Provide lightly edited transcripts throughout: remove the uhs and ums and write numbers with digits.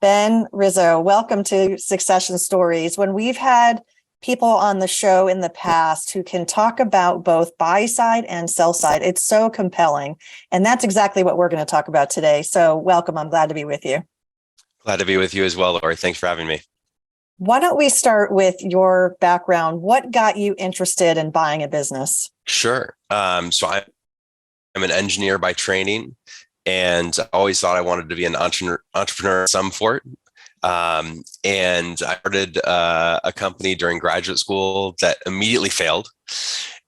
Ben Rizzo, welcome to Succession Stories. When we've had people on the show in the past who can talk about both buy side and sell side, it's so compelling. And that's exactly what we're going to talk about today. So welcome. I'm glad to be with you. Glad to be with you as well, Laurie. Thanks for having me. Why don't we start with your background? What got you interested in buying a business? Sure. I'm an engineer by training, and I always thought I wanted to be an entrepreneur of some sort. And I started a company during graduate school that immediately failed.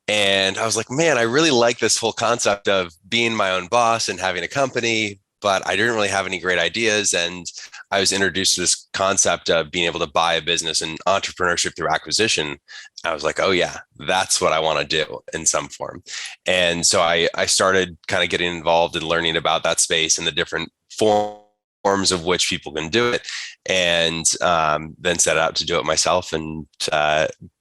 And I was like, man, I really like this whole concept of being my own boss and having a company, but I didn't really have any great ideas. And I was introduced to this concept of being able to buy a business and entrepreneurship through acquisition. I was like, oh yeah, that's what I want to do in some form. And so I started kind of getting involved in learning about that space and the different forms of which people can do it, and then set out to do it myself, and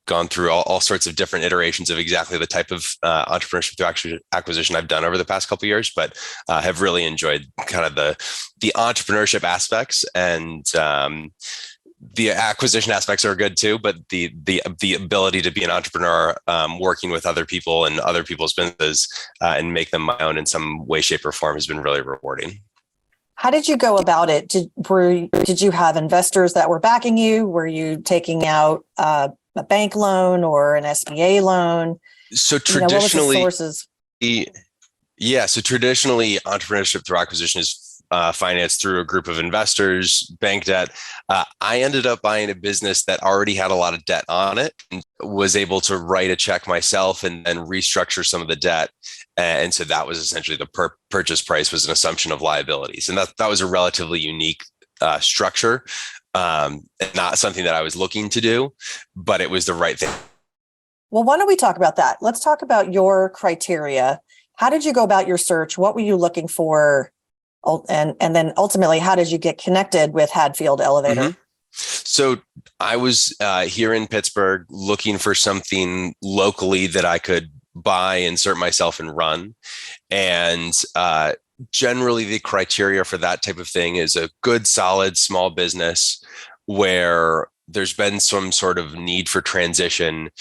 gone through all sorts of different iterations of exactly the type of entrepreneurship through acquisition I've done over the past couple of years, but have really enjoyed kind of the entrepreneurship aspects, and the acquisition aspects are good too, but the ability to be an entrepreneur, working with other people and other people's businesses, and make them my own in some way, shape, or form has been really rewarding. How did you go about it? Did you have investors that were backing you? Were you taking out a bank loan or an SBA loan? So What was the sources? So traditionally, entrepreneurship through acquisition is financed through a group of investors, bank debt. I ended up buying a business that already had a lot of debt on it, and was able to write a check myself and then restructure some of the debt. And so that was essentially the purchase price was an assumption of liabilities. And that was a relatively unique structure, and not something that I was looking to do, but it was the right thing. Well, why don't we talk about that? Let's talk about your criteria. How did you go about your search? What were you looking for? And then ultimately, how did you get connected with Hadfield Elevator? Mm-hmm. So I was here in Pittsburgh looking for something locally that I could buy, insert myself, and run. And generally, the criteria for that type of thing is a good, solid, small business where there's been some sort of need for transition,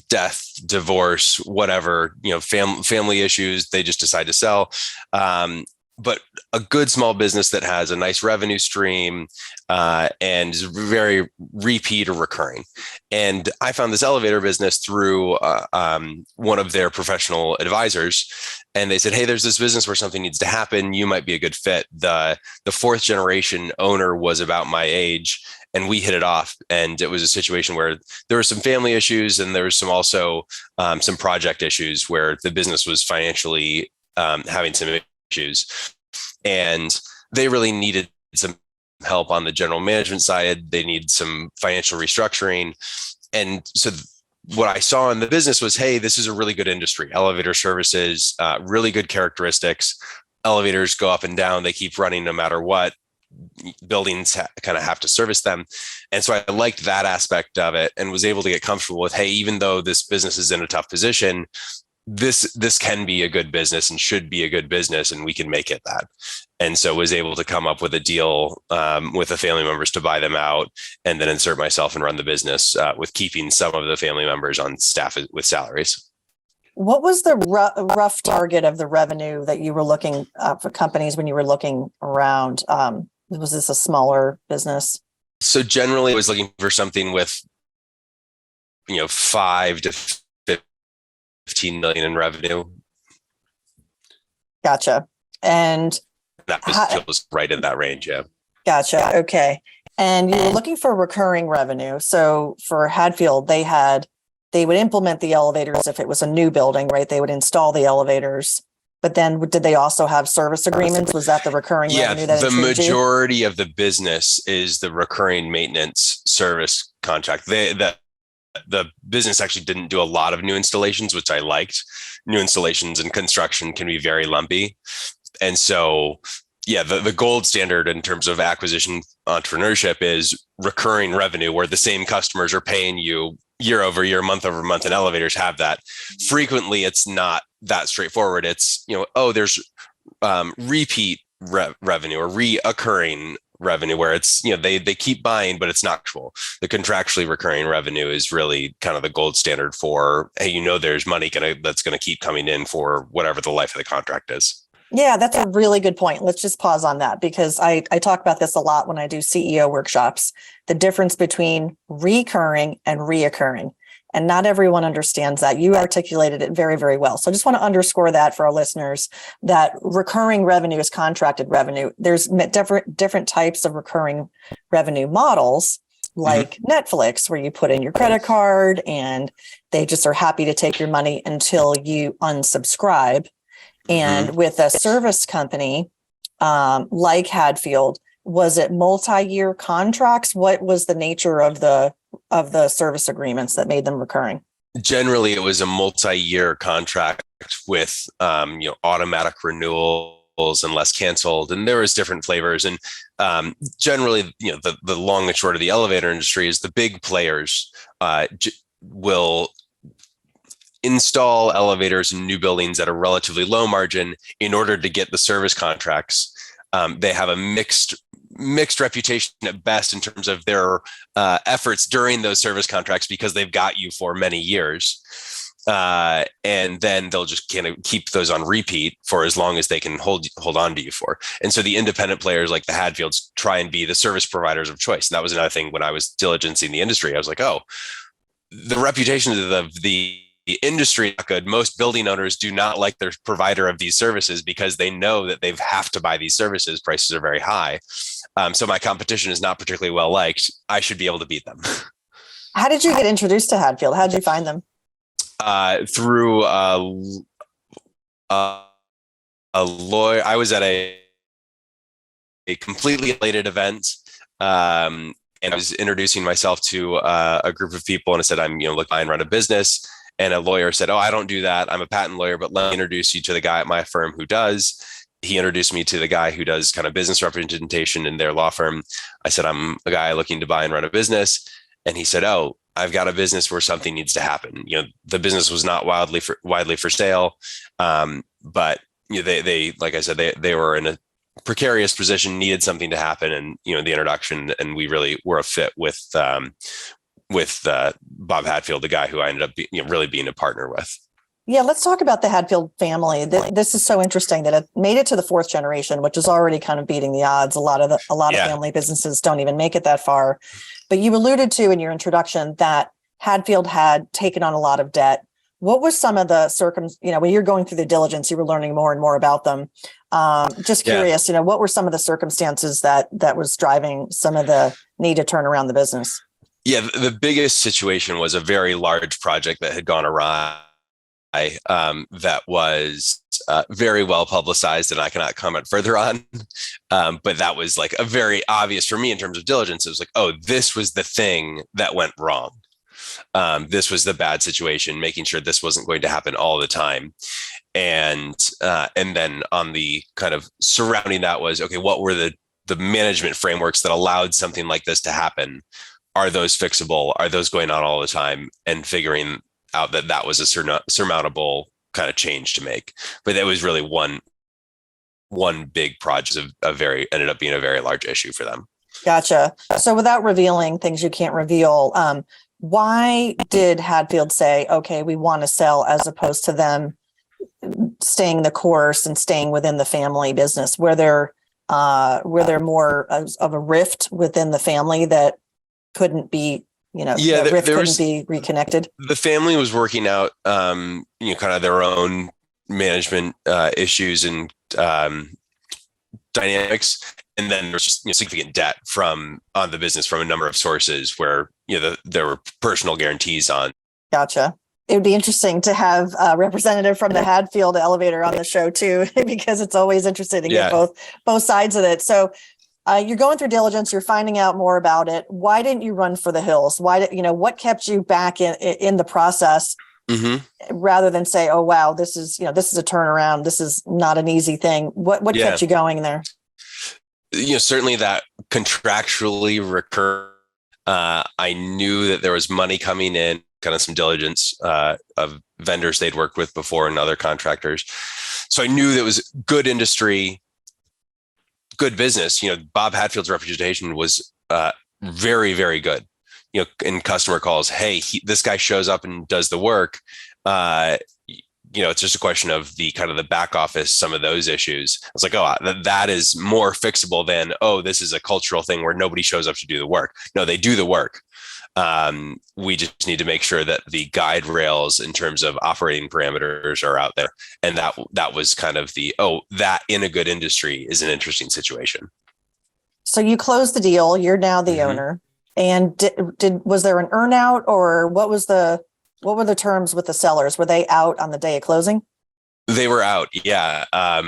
death, divorce, whatever, family issues, they just decide to sell. But a good small business that has a nice revenue stream, and is very repeat or recurring. And I found this elevator business through one of their professional advisors. And they said, hey, there's this business where something needs to happen. You might be a good fit. The fourth generation owner was about my age, and we hit it off. And it was a situation where there were some family issues, and there was also some project issues where the business was financially having some issues, and they really needed some help on the general management side. They need some financial restructuring. And so what I saw in the business was, hey, this is a really good industry, elevator services, really good characteristics. Elevators go up and down, they keep running no matter what. Buildings kind of have to service them. And so I liked that aspect of it, and was able to get comfortable with, hey, even though this business is in a tough position, this can be a good business and should be a good business, and we can make it that. And so was able to come up with a deal with the family members to buy them out, and then insert myself and run the business, with keeping some of the family members on staff with salaries. What was the rough target of the revenue that you were looking for companies when you were looking around? Was this a smaller business? So generally I was looking for something with, 5 to 15 million in revenue. Gotcha. And that was right in that range. Yeah. Gotcha. Okay. And you were looking for recurring revenue. So for Hadfield, they would implement the elevators if it was a new building, right? They would install the elevators. But then did they also have service agreements? Was that the recurring revenue that the intrigued you? majority of the business is the recurring maintenance service contract. The business actually didn't do a lot of new installations, which I liked. New installations and construction can be very lumpy. And so, the gold standard in terms of acquisition entrepreneurship is recurring revenue, where the same customers are paying you year over year, month over month, and elevators have that. Frequently, it's not that straightforward. It's, there's repeat revenue or reoccurring revenue where it's, they keep buying, but it's not actual. The contractually recurring revenue is really kind of the gold standard for, hey, there's money that's going to keep coming in for whatever the life of the contract is. Yeah, that's a really good point. Let's just pause on that because I talk about this a lot when I do CEO workshops, the difference between recurring and reoccurring. And not everyone understands that. You articulated it very, very well. So I just want to underscore that for our listeners, that recurring revenue is contracted revenue. There's different types of recurring revenue models, like Netflix, where you put in your credit card and they just are happy to take your money until you unsubscribe. And with a service company like Hadfield, was it multi-year contracts? What was the nature of the service agreements that made them recurring? Generally, it was a multi-year contract with automatic renewals unless canceled, and there was different flavors. And generally, the long and short of the elevator industry is the big players will install elevators in new buildings at a relatively low margin in order to get the service contracts. They have a mixed reputation at best in terms of their efforts during those service contracts because they've got you for many years. And then they'll just kind of keep those on repeat for as long as they can hold on to you for. And so the independent players like the Hadfields try and be the service providers of choice. And that was another thing when I was diligencing the industry. I was like, oh, the reputation of the industry not good. Most building owners do not like their provider of these services because they know that they have to buy these services. Prices are very high. So my competition is not particularly well liked. I should be able to beat them. How did you get introduced to Hadfield? How did you find them? Through a lawyer. I was at a completely related event. And I was introducing myself to a group of people and I said, I'm, look, I run a business. And a lawyer said, oh, I don't do that. I'm a patent lawyer, but let me introduce you to the guy at my firm who does. He introduced me to the guy who does kind of business representation in their law firm. I said, I'm a guy looking to buy and run a business. And he said, oh, I've got a business where something needs to happen. The business was not widely for sale. But they, like I said, they were in a precarious position, needed something to happen. And, the introduction, and we really were a fit with Bob Hadfield, the guy who I ended up really being a partner with. Yeah, let's talk about the Hadfield family. This is so interesting that it made it to the fourth generation, which is already kind of beating the odds. A lot of family businesses don't even make it that far. But you alluded to in your introduction that Hadfield had taken on a lot of debt. What was some of the when you're going through the diligence, you were learning more and more about them. Just curious, what were some of the circumstances that was driving some of the need to turn around the business? Yeah, the biggest situation was a very large project that had gone awry. That was very well publicized, and I cannot comment further on. But that was like a very obvious for me in terms of diligence. It was like, oh, this was the thing that went wrong. This was the bad situation, making sure this wasn't going to happen all the time. And then on the kind of surrounding that was, okay, what were the management frameworks that allowed something like this to happen? Are those fixable? Are those going on all the time? And figuring out that was a surmountable kind of change to make. But that was really one big project ended up being a very large issue for them. Gotcha. So without revealing things you can't reveal, why did Hadfield say, okay, we want to sell, as opposed to them staying the course and staying within the family business? Were there more of a rift within the family that couldn't be, couldn't be reconnected? The family was working out, kind of their own management issues and dynamics. And then there's just significant debt on the business from a number of sources where, there were personal guarantees on. Gotcha. It would be interesting to have a representative from the Hadfield elevator on the show too, because it's always interesting to get both sides of it. So you're going through diligence, you're finding out more about it. Why didn't you run for the hills? What kept you back in the process, rather than say, oh, wow, this is a turnaround. This is not an easy thing. What kept you going there? Certainly that contractually recur. I knew that there was money coming in, kind of some diligence of vendors they'd worked with before and other contractors. So I knew that was good industry, good business. Bob Hatfield's reputation was very, very good. In customer calls, hey, this guy shows up and does the work. It's just a question of the kind of the back office, some of those issues. It's like, that is more fixable than, this is a cultural thing where nobody shows up to do the work. No, they do the work. We just need to make sure that the guide rails in terms of operating parameters are out there. And that was kind of that in a good industry is an interesting situation. So you closed the deal. You're now the owner. And was there an earnout, or what were the terms with the sellers? Were they out on the day of closing? They were out. Yeah.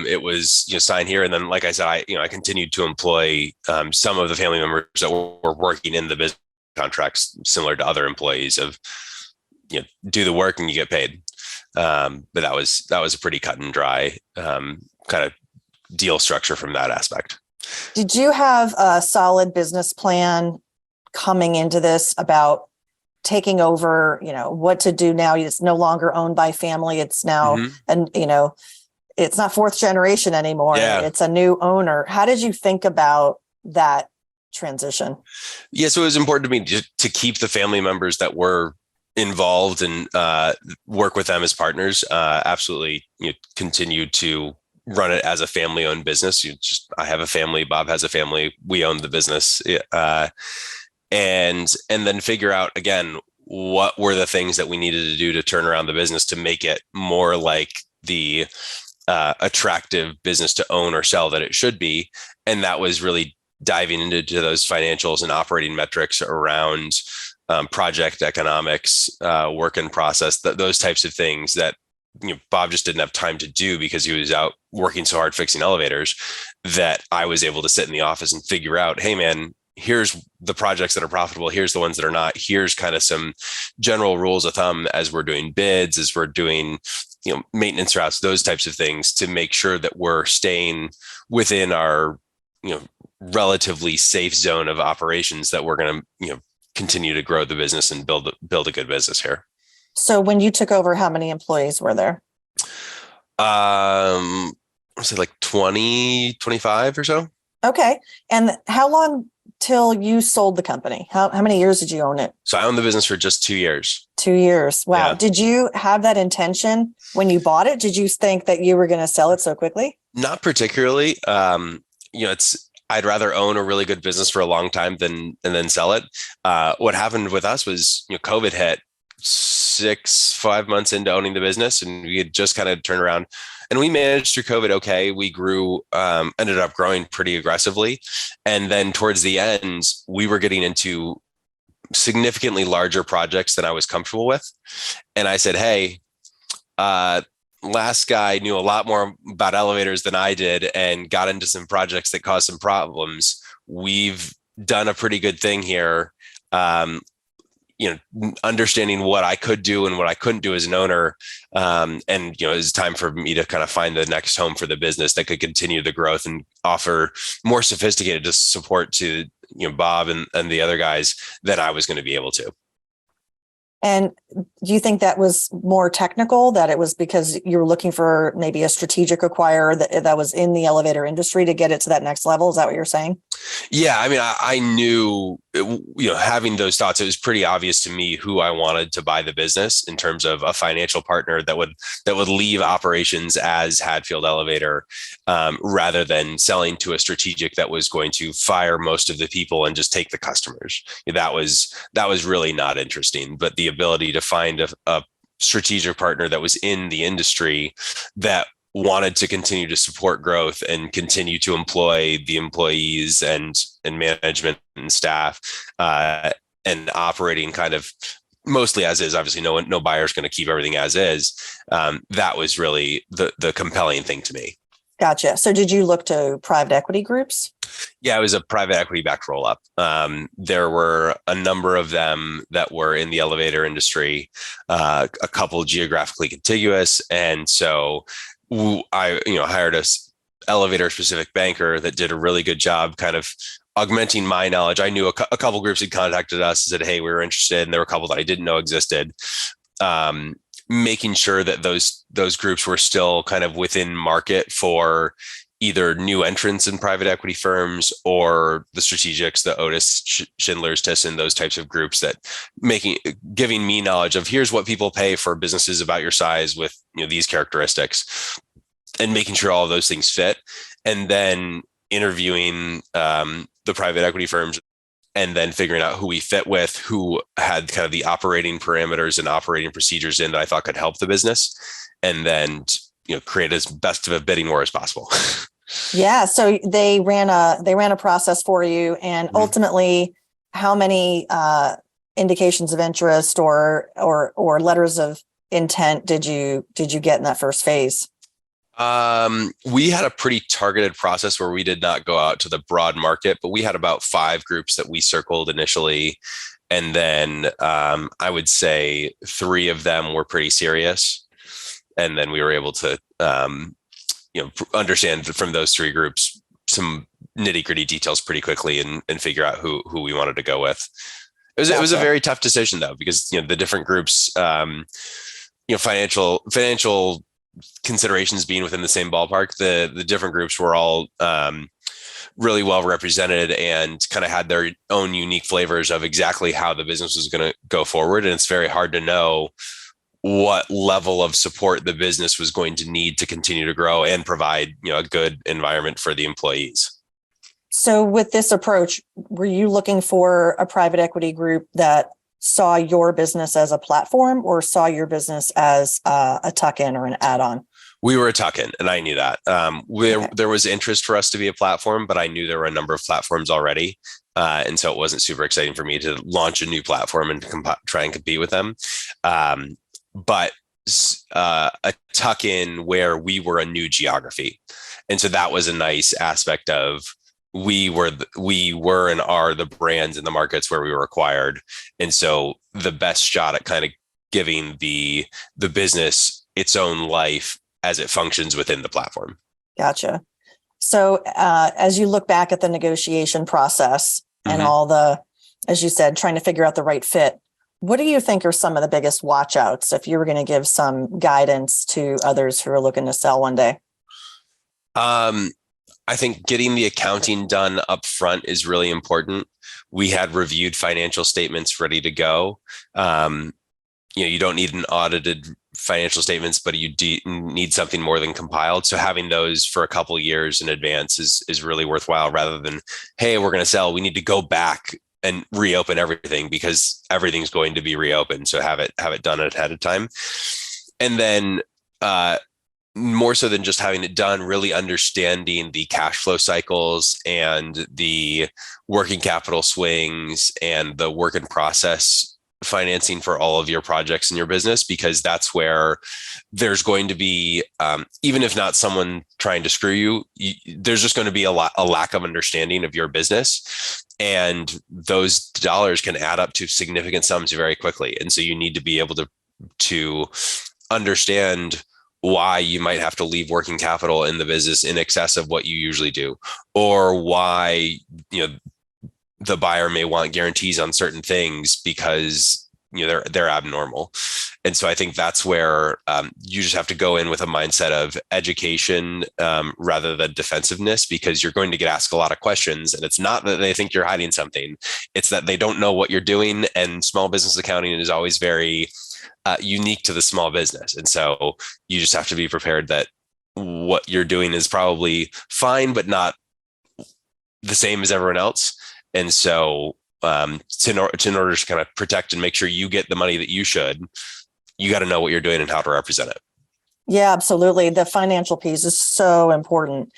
It was, sign here. And then, like I said, I continued to employ some of the family members that were working in the business contracts, similar to other employees of, do the work and you get paid. But that was a pretty cut and dry kind of deal structure from that aspect. Did you have a solid business plan coming into this about taking over, what to do now? It's no longer owned by family. It's now, and it's not fourth generation anymore. Yeah. It's a new owner. How did you think about that transition? Yeah. So it was important to me to keep the family members that were involved and work with them as partners. Absolutely. Continue to run it as a family owned business. I have a family, Bob has a family, we own the business. And then figure out, again, what were the things that we needed to do to turn around the business to make it more like the attractive business to own or sell that it should be. And that was really diving into those financials and operating metrics around project economics, work in process, those types of things that Bob just didn't have time to do because he was out working so hard fixing elevators, that I was able to sit in the office and figure out, hey man, here's the projects that are profitable. Here's the ones that are not. Here's kind of some general rules of thumb as we're doing bids, as we're doing, maintenance routes, those types of things, to make sure that we're staying within our, relatively safe zone of operations, that we're going to, continue to grow the business and build a good business here. So when you took over, how many employees were there? I say like 20, 25 or so. Okay. And how long till you sold the company? How many years did you own it? So I owned the business for just 2 years. 2 years. Wow. Yeah. Did you have that intention when you bought it? Did you think that you were going to sell it so quickly? Not particularly. I'd rather own a really good business for a long time than sell it. What happened with us was, COVID hit 5 months into owning the business, and we had just kind of turned around, and we managed through COVID. Okay. We grew, ended up growing pretty aggressively. And then towards the end, we were getting into significantly larger projects than I was comfortable with. And I said, hey, last guy knew a lot more about elevators than I did and got into some projects that caused some problems. We've done a pretty good thing here. Understanding what I could do and what I couldn't do as an owner. It's time for me to kind of find the next home for the business that could continue the growth and offer more sophisticated support to, Bob and the other guys than I was going to be able to. And do you think that was more technical, that it was because you were looking for maybe a strategic acquirer that was in the elevator industry to get it to that next level? Is that what you're saying? Yeah. I mean, I knew, having those thoughts, it was pretty obvious to me who I wanted to buy the business in terms of a financial partner that would leave operations as Hatfield Elevator, rather than selling to a strategic that was going to fire most of the people and just take the customers. That was really not interesting. But the ability to find a strategic partner that was in the industry that wanted to continue to support growth and continue to employ the employees and management and staff, and operating kind of mostly as is. Obviously, no buyer is going to keep everything as is. That was really the compelling thing to me. Gotcha. So did you look to private equity groups? Yeah, it was a private equity backed roll up. There were a number of them that were in the elevator industry, a couple geographically contiguous. And so I hired a elevator specific banker that did a really good job kind of augmenting my knowledge. I knew a couple groups had contacted us and said, hey, we were interested. And there were a couple that I didn't know existed. Making sure that those groups were still kind of within market for either new entrants in private equity firms or the strategics, the Otis, Schindler's, Thyssen, those types of groups that giving me knowledge of here's what people pay for businesses about your size with these characteristics, and making sure all of those things fit, and then interviewing the private equity firms, and then figuring out who we fit with, who had kind of the operating parameters and operating procedures in that I thought could help the business, and then create as best of a bidding war as possible. Yeah. So they ran a process for you, and ultimately, how many indications of interest or letters of intent did you get in that first phase? We had a pretty targeted process where we did not go out to the broad market, but we had about 5 groups that we circled initially. And then I would say 3 of them were pretty serious. And then we were able to, understand from those 3 groups some nitty gritty details pretty quickly, and figure out who we wanted to go with. It was a very tough decision though, because the different groups, financial considerations being within the same ballpark, the different groups were all really well represented and kind of had their own unique flavors of exactly how the business was going to go forward. And it's very hard to know what level of support the business was going to need to continue to grow and provide a good environment for the employees. So with this approach, were you looking for a private equity group that saw your business as a platform, or saw your business as a tuck-in or an add-on? We were a tuck-in, and I knew that. There was interest for us to be a platform, but I knew there were a number of platforms already. And so it wasn't super exciting for me to launch a new platform and try and compete with them. But a tuck-in where we were a new geography. And so that was a nice aspect of we were and are the brands in the markets where we were acquired. And so the best shot at kind of giving the business its own life as it functions within the platform. Gotcha. So as you look back at the negotiation process and all the, as you said, trying to figure out the right fit, what do you think are some of the biggest watch outs if you were going to give some guidance to others who are looking to sell one day? I think getting the accounting done up front is really important. We had reviewed financial statements ready to go. You don't need an audited financial statements, but you need something more than compiled. So having those for a couple of years in advance is really worthwhile, rather than, hey, we're going to sell, we need to go back and reopen everything, because everything's going to be reopened. So have it done ahead of time. And then more so than just having it done, really understanding the cash flow cycles and the working capital swings and the work in process financing for all of your projects in your business, because that's where there's going to be, even if not someone trying to screw you, there's just going to be a lack of understanding of your business. And those dollars can add up to significant sums very quickly. And so you need to be able to understand why you might have to leave working capital in the business in excess of what you usually do, or why, the buyer may want guarantees on certain things because they're abnormal. And so I think that's where you just have to go in with a mindset of education rather than defensiveness, because you're going to get asked a lot of questions. And it's not that they think you're hiding something, it's that they don't know what you're doing. And small business accounting is always very unique to the small business. And so you just have to be prepared that what you're doing is probably fine, but not the same as everyone else. And so in order to kind of protect and make sure you get the money that you should, you got to know what you're doing and how to represent it. Yeah, absolutely. The financial piece is so important.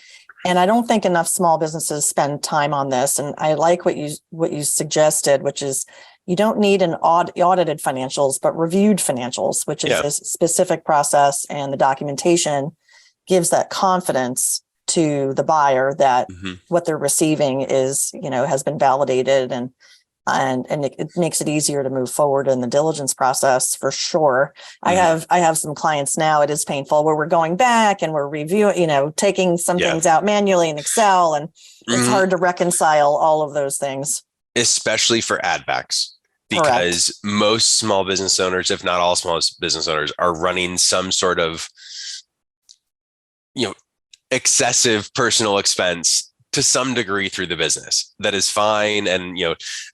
And I don't think enough small businesses spend time on this. And I like what you suggested, which is you don't need an audited financials, but reviewed financials, which is a specific process, and the documentation gives that confidence to the buyer that what they're receiving is, has been validated, and it makes it easier to move forward in the diligence process for sure. I have some clients now. It is painful where we're going back and we're reviewing, taking some things out manually in Excel, and it's hard to reconcile all of those things. Especially for add backs, because most small business owners, if not all small business owners, are running some sort of, excessive personal expense to some degree through the business. That is fine. And,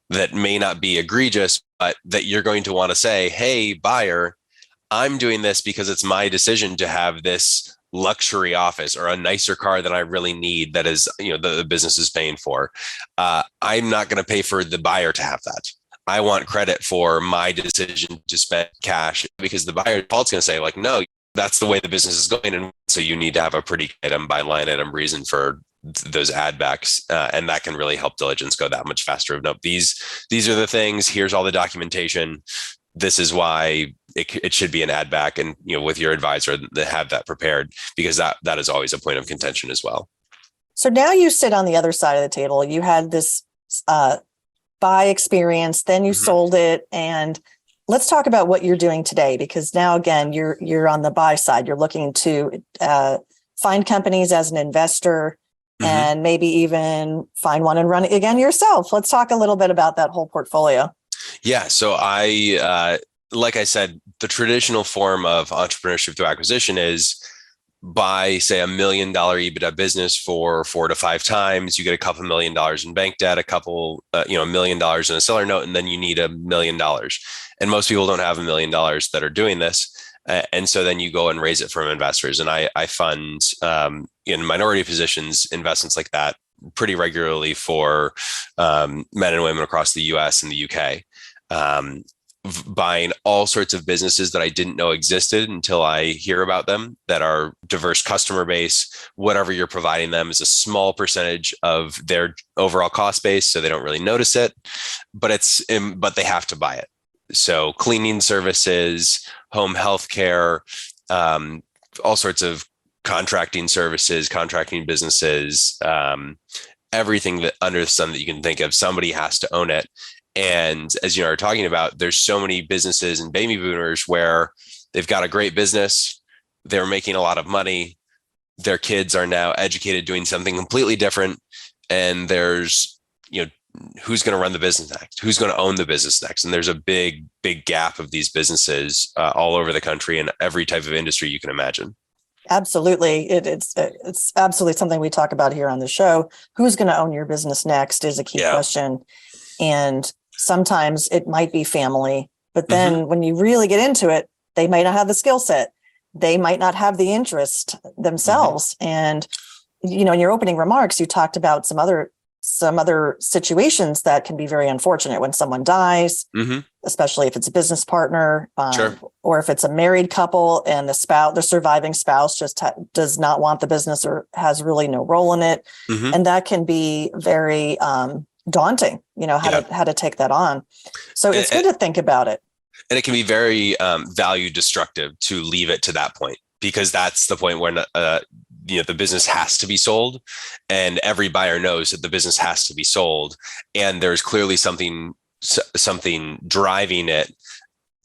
that may not be egregious, but that you're going to want to say, hey, buyer, I'm doing this because it's my decision to have this luxury office or a nicer car than I really need. That is, the business is paying for. I'm not going to pay for the buyer to have that. I want credit for my decision to spend cash, because the buyer default's going to say like, no, that's the way the business is going. And so you need to have a pretty item by line item reason for those add backs. And that can really help diligence go that much faster. No, these are the things. Here's all the documentation. This is why it should be an add back. And, with your advisor, they have that prepared, because that is always a point of contention as well. So now you sit on the other side of the table. You had this buy experience, then you sold it. And let's talk about what you're doing today, because now, again, you're on the buy side. You're looking to find companies as an investor and maybe even find one and run it again yourself. Let's talk a little bit about that whole portfolio. Yeah. So like I said, the traditional form of entrepreneurship through acquisition is buy, say, $1 million EBITDA business for 4 to 5 times. You get a couple $1 million in bank debt, $1 million in a seller note, and then you need $1 million. And most people don't have $1 million that are doing this. And so then you go and raise it from investors. And I fund in minority positions investments like that pretty regularly for men and women across the US and the UK. Buying all sorts of businesses that I didn't know existed until I hear about them, that are diverse customer base. Whatever you're providing them is a small percentage of their overall cost base, so they don't really notice it, but they have to buy it. So cleaning services, home healthcare, all sorts of contracting services, contracting businesses, everything that under the sun that you can think of, somebody has to own it. And as you are talking about, there's so many businesses and baby boomers where they've got a great business, they're making a lot of money, their kids are now educated doing something completely different, and there's, who's going to run the business next? Who's going to own the business next? And there's a big gap of these businesses all over the country in every type of industry you can imagine. Absolutely. It's absolutely something we talk about here on the show. Who's going to own your business next is a key question. And sometimes it might be family, but then when you really get into it, they might not have the skill set. They might not have the interest themselves. And, in your opening remarks, you talked about some other situations that can be very unfortunate when someone dies, especially if it's a business partner, or if it's a married couple and the surviving spouse just does not want the business or has really no role in it. And that can be very daunting, how to take that on. So it's good to think about it. And it can be very value destructive to leave it to that point, because that's the point where the business has to be sold, and every buyer knows that the business has to be sold, and there's clearly something driving it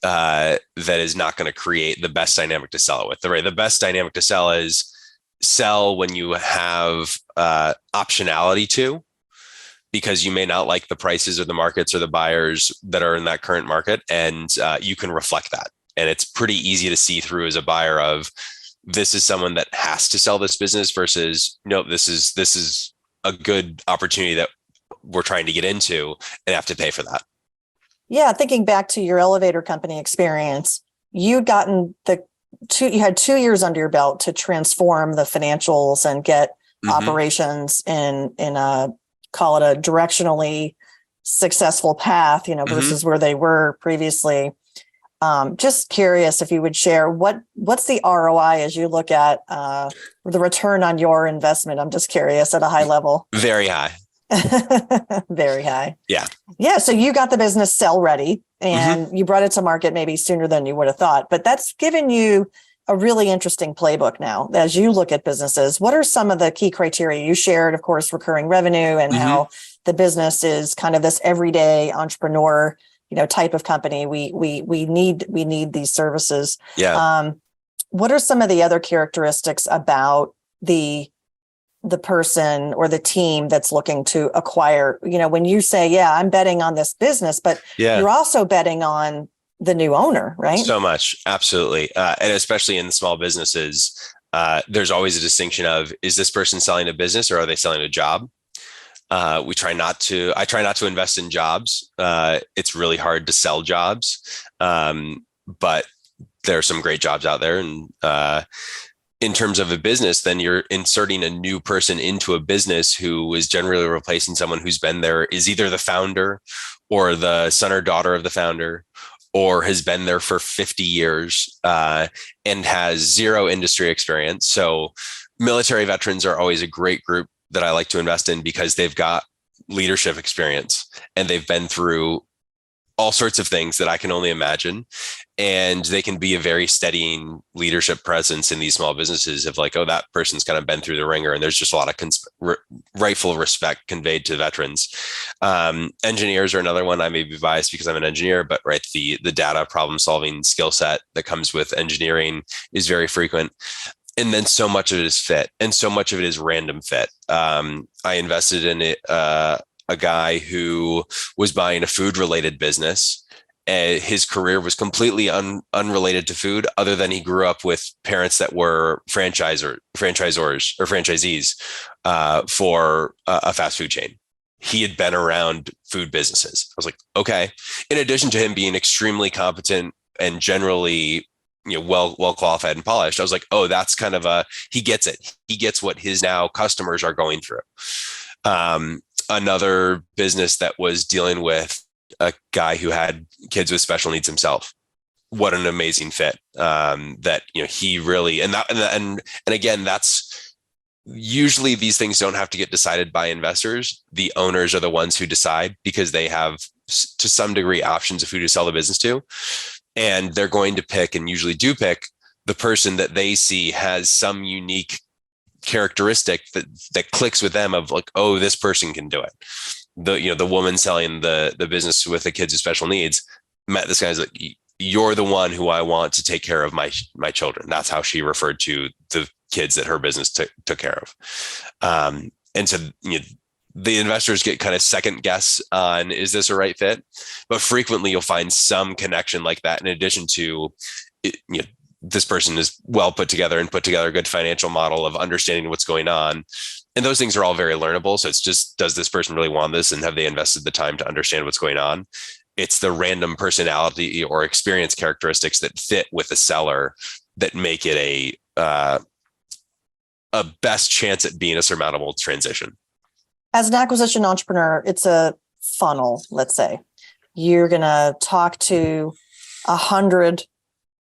that is not going to create the best dynamic to sell it with. The best dynamic to sell is sell when you have optionality to, because you may not like the prices or the markets or the buyers that are in that current market, and you can reflect that. And it's pretty easy to see through as a buyer of, this is someone that has to sell this business versus, no, this is a good opportunity that we're trying to get into and have to pay for that. Yeah. Thinking back to your elevator company experience, you had 2 years under your belt to transform the financials and get operations in a, call it a directionally successful path, versus where they were previously. Just curious if you would share what's the ROI as you look at the return on your investment. I'm just curious at a high level. Very high. Very high. Yeah. Yeah. So you got the business sell ready and you brought it to market maybe sooner than you would have thought, but that's given you a really interesting playbook now. As you look at businesses, what are some of the key criteria? You shared, of course, recurring revenue and how the business is kind of this everyday entrepreneur type of company. We need these services. Yeah. What are some of the other characteristics about the person or the team that's looking to acquire? When you say, I'm betting on this business, but you're also betting on the new owner, right? So much. Absolutely. And especially in small businesses, There's always a distinction of, is this person selling a business or are they selling a job? I try not to invest in jobs. It's really hard to sell jobs. But there are some great jobs out there. And in terms of a business, then you're inserting a new person into a business who is generally replacing someone who's been there, is either the founder or the son or daughter of the founder, or has been there for 50 years and has zero industry experience. So military veterans are always a great group that I like to invest in because they've got leadership experience and they've been through all sorts of things that I can only imagine. And they can be a very steadying leadership presence in these small businesses of like, oh, that person's kind of been through the ringer. And there's just a lot of rightful respect conveyed to veterans. Engineers are another one. I may be biased because I'm an engineer, but right, the data problem solving skill set that comes with engineering is very frequent. And then so much of it is fit and so much of it is random fit. I invested in it, a guy who was buying a food related business. His career was completely unrelated to food, other than he grew up with parents that were franchisors or franchisees for a fast food chain. He had been around food businesses. I was like, okay. In addition to him being extremely competent and generally, well qualified and polished, I was like, oh, that's kind of he gets it. He gets what his now customers are going through. Another business that was dealing with a guy who had kids with special needs himself. What an amazing fit. That he really and again, that's usually these things don't have to get decided by investors. The owners are the ones who decide because they have to some degree options of who to sell the business to, and they're going to pick, and usually do pick, the person that they see has some unique characteristic that clicks with them of like, oh, this person can do it. The woman selling the business with the kids with special needs met this guy's like, you're the one who I want to take care of my children. That's how she referred to the kids that her business took care of. And so the investors get kind of second guess on, is this a right fit? But frequently you'll find some connection like that, in addition to this person is well put together and put together a good financial model of understanding what's going on. And those things are all very learnable. So it's just, does this person really want this? And have they invested the time to understand what's going on? It's the random personality or experience characteristics that fit with the seller that make it a best chance at being a surmountable transition. As an acquisition entrepreneur, it's a funnel, let's say. You're going to talk to 100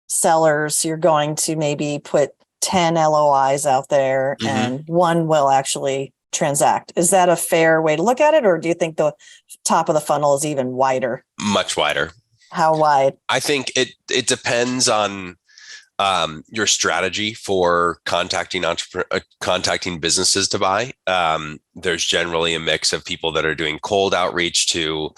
sellers. You're going to maybe put 10 LOIs out there, mm-hmm. and one will actually transact. Is that a fair way to look at it? Or do you think the top of the funnel is even wider? Much wider. How wide? I think it depends on your strategy for contacting businesses to buy. There's generally a mix of people that are doing cold outreach to,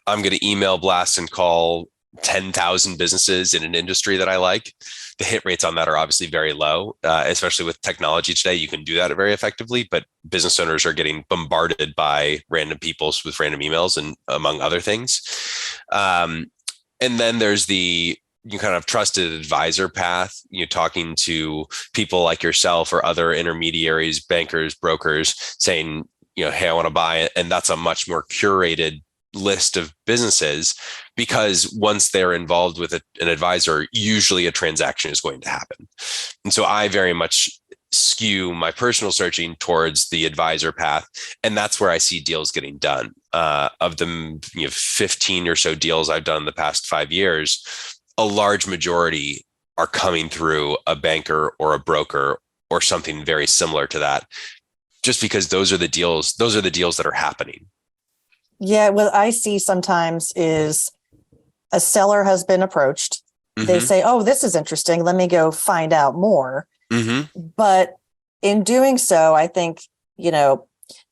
I'm going to email blast and call 10,000 businesses in an industry that I like. The hit rates on that are obviously very low, especially with technology today. You can do that very effectively, but business owners are getting bombarded by random people with random emails, and among other things. And then there's the kind of trusted advisor path, talking to people like yourself or other intermediaries, bankers, brokers, saying, hey, I want to buy it. And that's a much more curated list of businesses, because once they're involved with an advisor, usually a transaction is going to happen. And so I very much skew my personal searching towards the advisor path. And that's where I see deals getting done. Of the 15 or so deals I've done in the past 5 years, a large majority are coming through a banker or a broker or something very similar to that, just because those are the deals that are happening. Yeah, what I see sometimes is a seller has been approached. Mm-hmm. They say, oh, this is interesting. Let me go find out more. Mm-hmm. But in doing so, I think,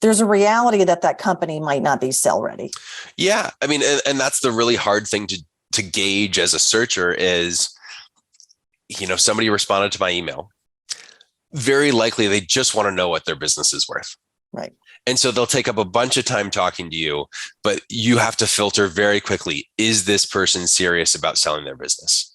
there's a reality that company might not be sell ready. Yeah. I mean, and that's the really hard thing to gauge as a searcher is, somebody responded to my email. Very likely they just want to know what their business is worth. Right. And so they'll take up a bunch of time talking to you, but you have to filter very quickly. Is this person serious about selling their business?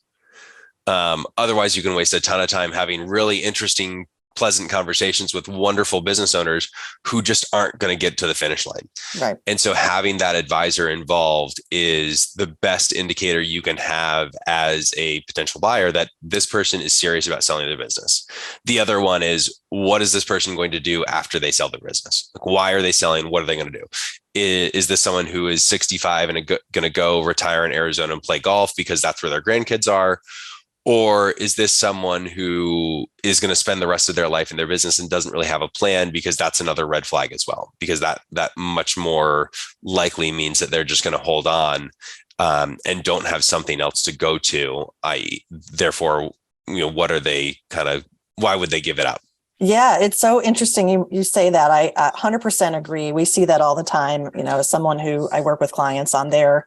Otherwise, you can waste a ton of time having really interesting, pleasant conversations with wonderful business owners who just aren't going to get to the finish line. Right. And so having that advisor involved is the best indicator you can have as a potential buyer that this person is serious about selling their business. The other one is, what is this person going to do after they sell their business? Like, why are they selling? What are they going to do? Is this someone who is 65 and going to go retire in Arizona and play golf because that's where their grandkids are? Or is this someone who is going to spend the rest of their life in their business and doesn't really have a plan? Because that's another red flag as well, because that much more likely means that they're just going to hold on and don't have something else to go to. Therefore, what are they why would they give it up? Yeah, it's so interesting. You say that. I 100% agree. We see that all the time. As someone who I work with clients on their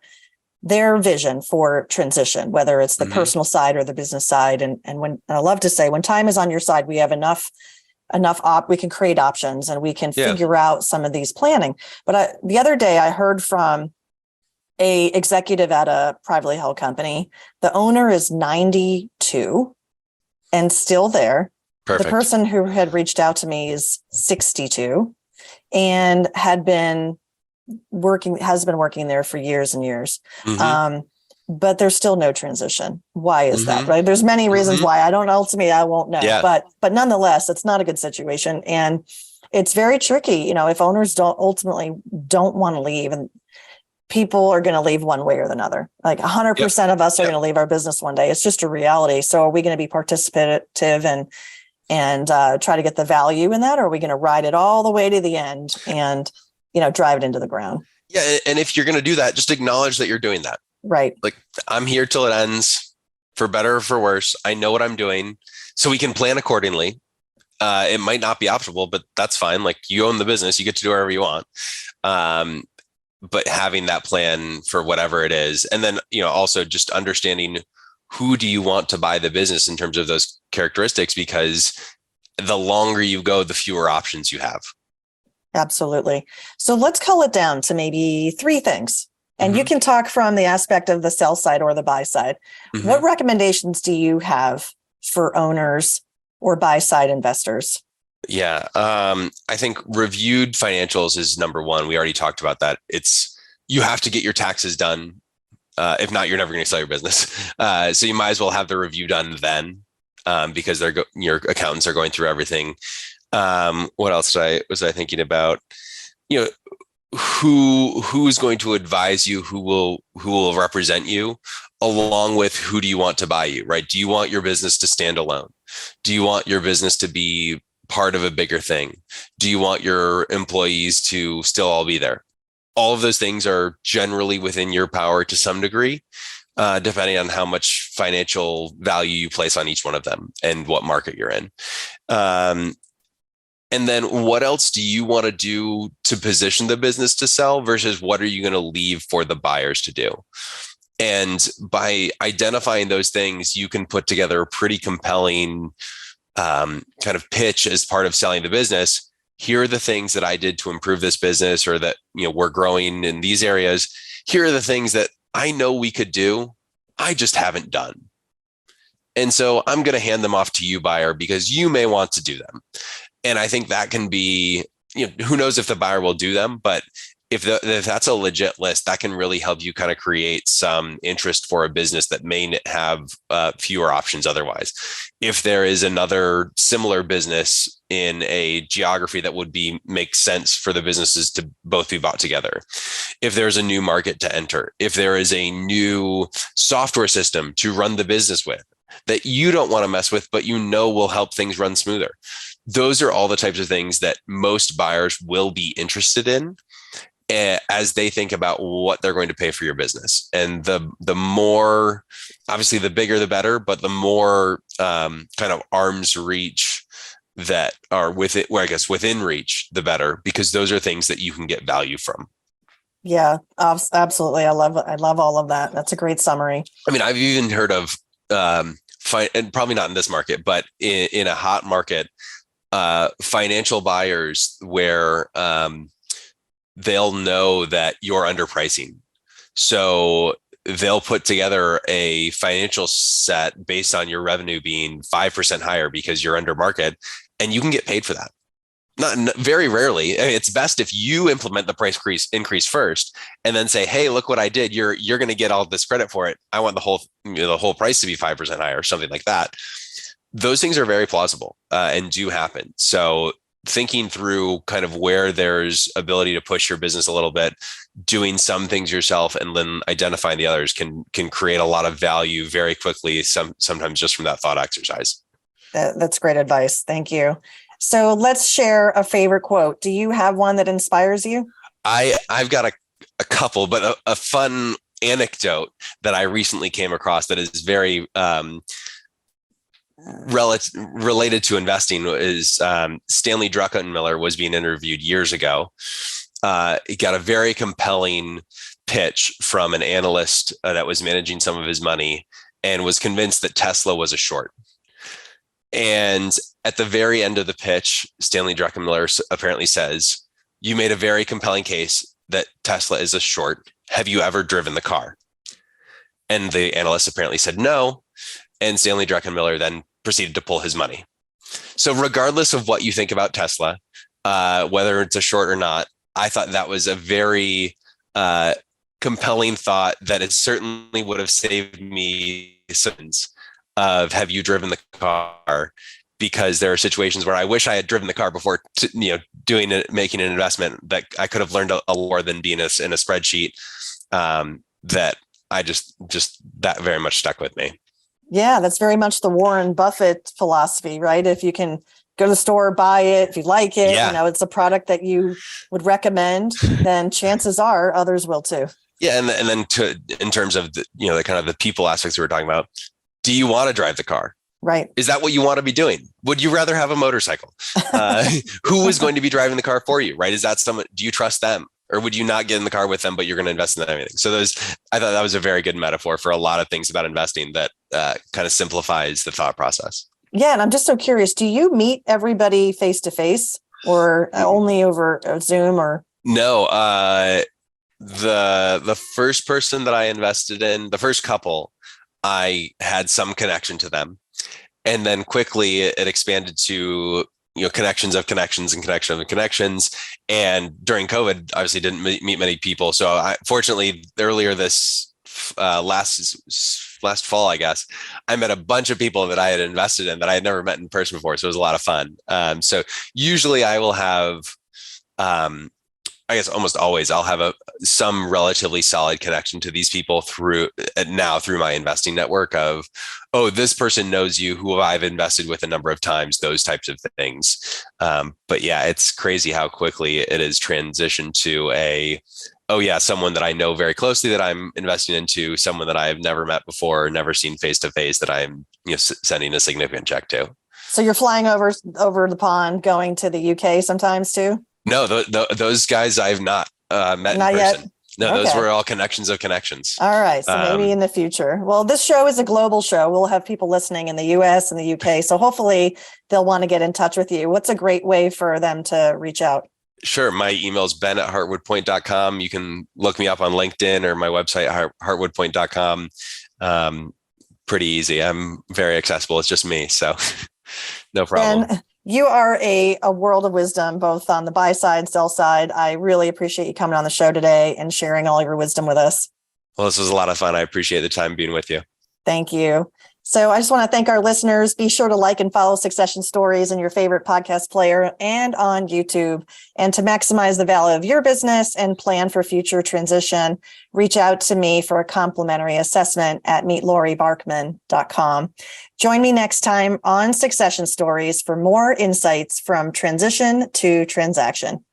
vision for transition, whether it's the personal side or the business side. And I love to say, when time is on your side, we have enough we can create options and we can figure out some of these planning. But the other day I heard from a executive at a privately held company. The owner is 92 and still there. Perfect. The person who had reached out to me is 62 and has been working there for years and years. But there's still no transition. Why is that? Right. There's many reasons why. I don't know. To me, I won't know. Yeah. But nonetheless, it's not a good situation. And it's very tricky. If owners don't want to leave, and people are going to leave one way or another. Like 100% of us are going to leave our business one day. It's just a reality. So are we going to be participative and try to get the value in that? Or are we going to ride it all the way to the end and drive it into the ground? Yeah. And if you're going to do that, just acknowledge that you're doing that. Right. Like, I'm here till it ends, for better or for worse. I know what I'm doing, so we can plan accordingly. It might not be optimal, but that's fine. Like, you own the business, you get to do whatever you want. But having that plan for whatever it is. And then, also just understanding, who do you want to buy the business in terms of those characteristics? Because the longer you go, the fewer options you have. Absolutely. So let's cull it down to maybe 3 things. And you can talk from the aspect of the sell side or the buy side. What recommendations do you have for owners or buy side investors? Yeah. I think reviewed financials is number one. We already talked about that. You have to get your taxes done. If not, you're never going to sell your business. So you might as well have the review done then, because your accountants are going through everything. What else was I thinking about? Who's going to advise you, who will represent you, along with who do you want to buy you, right? Do you want your business to stand alone? Do you want your business to be part of a bigger thing? Do you want your employees to still all be there? All of those things are generally within your power to some degree, depending on how much financial value you place on each one of them and what market you're in. And then what else do you want to do to position the business to sell versus what are you going to leave for the buyers to do? And by identifying those things, you can put together a pretty compelling kind of pitch as part of selling the business. Here are the things that I did to improve this business, or that, we're growing in these areas. Here are the things that I know we could do, I just haven't done. And so I'm going to hand them off to you, buyer, because you may want to do them. And I think that can be, who knows if the buyer will do them, but if that's a legit list, that can really help you kind of create some interest for a business that may have fewer options otherwise. If there is another similar business in a geography that would make sense for the businesses to both be bought together, if there's a new market to enter, if there is a new software system to run the business with that you don't want to mess with, but will help things run smoother. Those are all the types of things that most buyers will be interested in as they think about what they're going to pay for your business. And the more, obviously the bigger, the better, but the more kind of arm's reach that are within reach, the better, because those are things that you can get value from. Yeah, absolutely. I love all of that. That's a great summary. I mean, I've even heard of, and probably not in this market, but in a hot market, financial buyers where they'll know that you're underpricing. So they'll put together a financial set based on your revenue being 5% higher because you're under market, and you can get paid for that. Not very rarely. It's best if you implement the price increase first, and then say, "Hey, look what I did. You're going to get all this credit for it. I want the whole price to be 5% higher," or something like that. Those things are very plausible and do happen. So thinking through kind of where there's ability to push your business a little bit, doing some things yourself, and then identifying the others can create a lot of value very quickly. Sometimes just from that thought exercise. That's great advice. Thank you. So let's share a favorite quote. Do you have one that inspires you? I've got a couple, but a fun anecdote that I recently came across that is very related to investing is Stanley Druckenmiller was being interviewed years ago. He got a very compelling pitch from an analyst that was managing some of his money and was convinced that Tesla was a short. And at the very end of the pitch, Stanley Druckenmiller apparently says, "You made a very compelling case that Tesla is a short. Have you ever driven the car?" And the analyst apparently said no. And Stanley Druckenmiller then proceeded to pull his money. So regardless of what you think about Tesla, whether it's a short or not, I thought that was a very compelling thought that it certainly would have saved me sins of "Have you driven the car?" Because there are situations where I wish I had driven the car before, making an investment that I could have learned a more than being in a spreadsheet. That I just that very much stuck with me. Yeah, that's very much the Warren Buffett philosophy, right? If you can go to the store, buy it, if you like it, it's a product that you would recommend, then chances are others will too. Yeah, and then in terms of the kind of the people aspects we were talking about, do you want to drive the car? Right. Is that what you want to be doing? Would you rather have a motorcycle? Who is going to be driving the car for you? Right? Is that someone? Do you trust them? Or would you not get in the car with them, but you're going to invest in everything? So I thought that was a very good metaphor for a lot of things about investing that kind of simplifies the thought process. Yeah. And I'm just so curious, do you meet everybody face to face or only over Zoom or? No. The first person that I invested in, the first couple, I had some connection to them. And then quickly it expanded to connections of connections and connections of connections. And during COVID, obviously didn't meet many people. So fortunately, earlier this last fall, I guess, I met a bunch of people that I had invested in that I had never met in person before. So it was a lot of fun. So usually I will have, I guess almost always, I'll have some relatively solid connection to these people through my investing network of, oh, this person knows you, who I've invested with a number of times, those types of things. But yeah, it's crazy how quickly it has transitioned to someone that I know very closely that I'm investing into, someone that I've never met before, never seen face to face, that I'm sending a significant check to. So you're flying over the pond, going to the UK sometimes too? No, those guys I've not met not in person. Yet? No, Okay. Those were all connections of connections. All right. So maybe in the future. Well, this show is a global show. We'll have people listening in the US and the UK. So hopefully they'll want to get in touch with you. What's a great way for them to reach out? Sure. My email is ben@hartwoodpoint.com. You can look me up on LinkedIn or my website, hartwoodpoint.com. Pretty easy. I'm very accessible. It's just me. So no problem. And you are a world of wisdom, both on the buy side, sell side. I really appreciate you coming on the show today and sharing all of your wisdom with us. Well, this was a lot of fun. I appreciate the time being with you. Thank you. So I just want to thank our listeners. Be sure to like and follow Succession Stories in your favorite podcast player and on YouTube. And to maximize the value of your business and plan for future transition, reach out to me for a complimentary assessment at meetlauriebarkman.com. Join me next time on Succession Stories for more insights from transition to transaction.